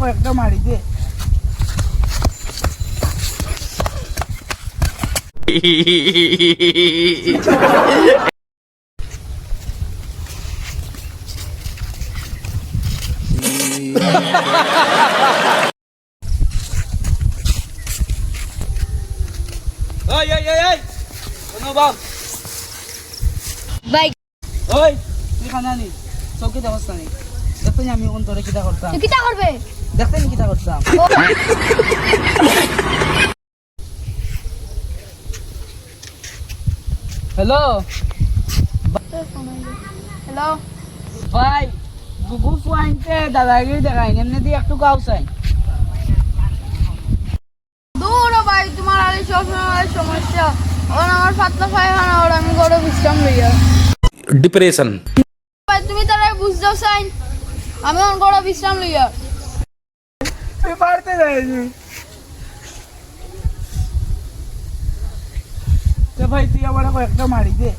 কয়েকটা মারি দে। ওই ওই ওই ওই কোনো বাপ ভাই ওই তুই খানা নি চৌকি দেখছ না দেখতে আমি অন্তরে কিটা করতাম তুই কিটা করবে দেখতে নি কিটা করতাম হ্যালো হ্যালো ভাই বুবু পয়েন্টে দাদাগিরি দেখাই এমনি দিয়ে একটু গাও চাই দূর ভাই তোমার আর সবসময় সমস্যা ওর আমার পাতলা পায়খানা ওর আমি গড়ে বিশ্রাম লইয়া डिप्रेशन ভাই তুমি তারা বুঝতেও চাই আমি ওর গড়ে বিশ্রাম লইয়া তুই পারতে যাইনি তো ভাই তুই আমার কয়েকটা মারি দে